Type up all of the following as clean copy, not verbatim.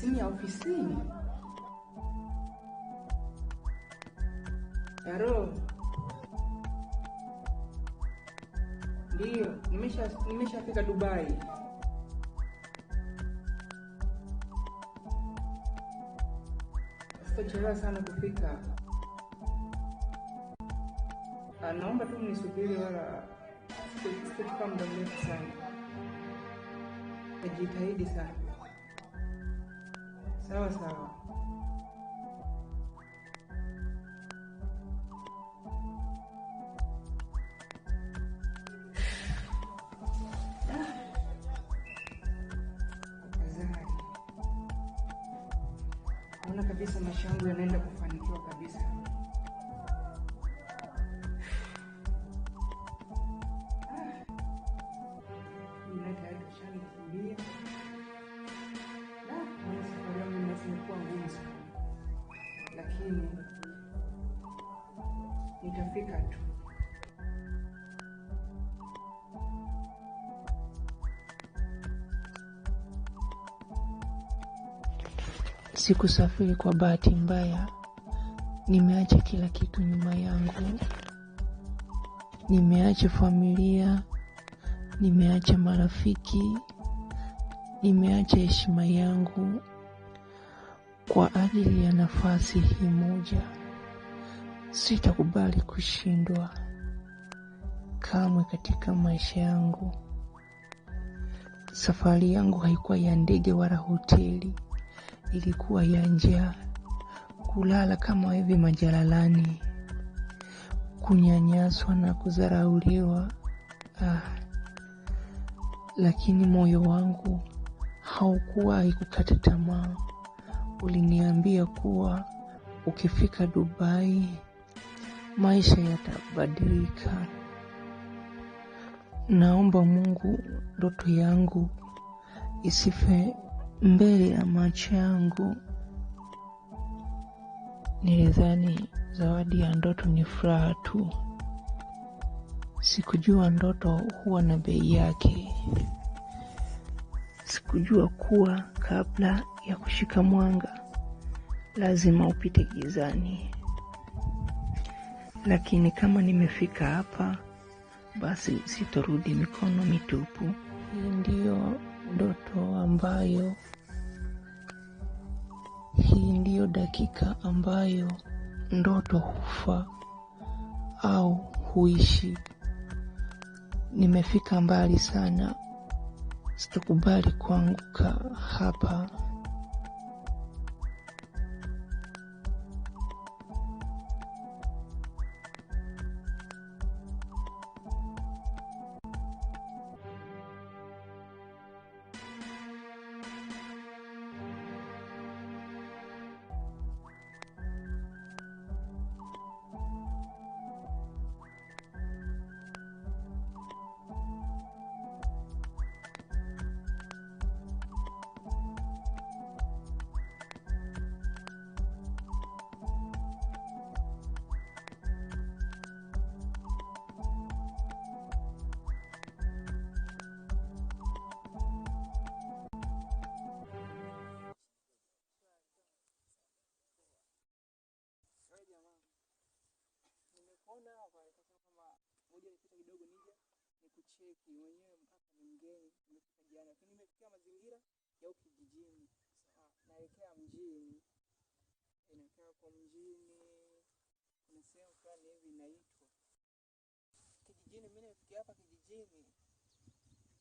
Simu ya ofisini. Yaro. Ndio, nimeshafika Dubai. Sitachelewa sana kufika. Naomba tu mnisubiri, wala sitachukua muda mrefu sana. Najitahidi sana. Sawa sawa. Naona kabisa maisha yangu yanaenda kufanikiwa kabisa. Lakini nitafika tu. Sikusafiri kwa bahati mbaya. Nimeacha kila kitu nyuma yangu. Nimeacha familia, nimeacha marafiki, nimeacha heshima yangu kwa ajili ya nafasi hii moja. Sitakubali kushindwa kamwe katika maisha yangu. Safari yangu haikuwa ya ndege wala hoteli, ilikuwa ya njaa, kulala kama hivi majalalani, kunyanyaswa na kudharauliwa. Lakini moyo wangu haukuwahi kukata tamaa. Uliniambia kuwa ukifika Dubai maisha yatabadilika. Naomba Mungu ndoto yangu isife mbele ya macho yangu. Nilidhani zawadi ya ndoto ni furaha tu. Sikujua ndoto huwa na bei yake. Sikujua kuwa kabla ya kushika mwanga lazima upite gizani. Lakini kama nimefika hapa, basi sitorudi mikono mitupu. Hii ndiyo ndoto ambayo, hii ndiyo dakika ambayo ndoto hufa au huishi. Nimefika mbali sana. Sitakubali kuanguka hapa. Nikucheki mwenyewe mpaka ni mgeni, nimefika jana, lakini nimefikia mazingira ya kijijini. Naelekea mjini. Inakaa kwa mjini. Kuna sehemu fulani hivi inaitwa kijijini. Mimi nimefikia hapa kijijini.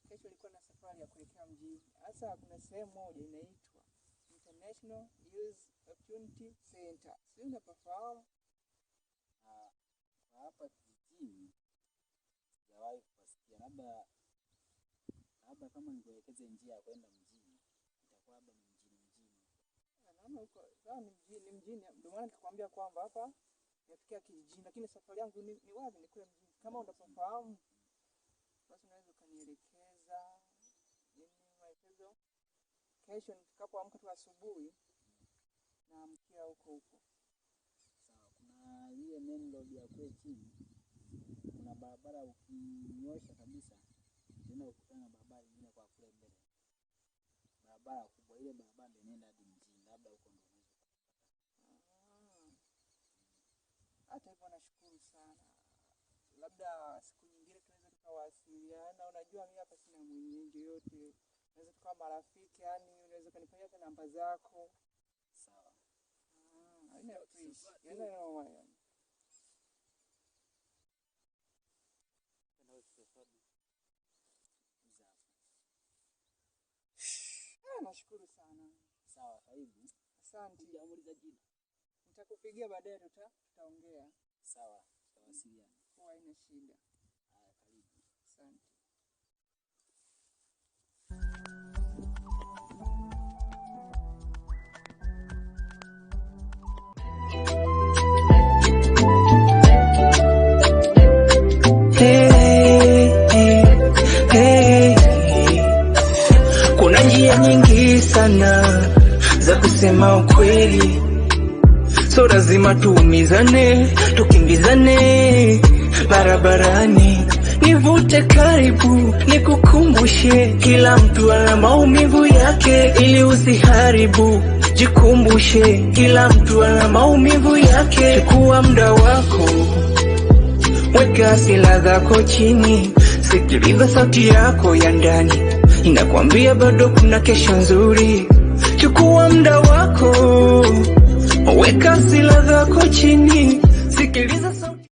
Kesho nilikuwa na safari ya kuelekea mjini. Hasa kuna sehemu moja inaitwa International Youth Opportunity Center. Sio unapafahamu? Hapa kijijini sijawahi kusikia. Labda kama nikuelekeze njia ya kwenda mjini, itakuwa labda ni mjini. Naona huko sawa, ni mjini. Ndio maana nikakwambia kwamba hapa nafikia kijijini, lakini safari yangu ni wapi? Ni kule mjini. Kama unapafahamu basi unaweza kunielekeza. Maelekezo kesho nitakapoamka tu asubuhi naamkia huko. Sawa, kuna ile main road ya kule chini. Kuna barabara ukinyosha kabisa tena ukutana na barabara nyingine kwa kule mbele. Barabara kubwa, ile barabara ndio inaenda hadi sana. Labda siku nyingine tunaweza tukawasiliana. Unajua mimi hapa sina mwenyeji yote. Unaweza tukawa marafiki, yani unaweza kunipatia hata namba zako. Sawa. Haina fish. Yana noma yani. Nashukuru sana. Sawa, karibu. Asante. Hujamuuliza jina. Nitakupigia baadaye tutaongea. Sawa, tutawasiliana. Haina shida. Haya, karibu. Asante. Kuna njia nyingi sana za kusema ukweli, so lazima tuumizane, tukimbizane barabarani. Nivute karibu, nikukumbushe, kila mtu ana maumivu yake, ili usiharibu. Jikumbushe, kila mtu ana maumivu yake. Chukua muda wako, weka hasira zako chini, sikiliza sauti yako ya ndani, inakwambia bado kuna kesho nzuri. Chukua muda wako, weka hasira zako chini, sikiliza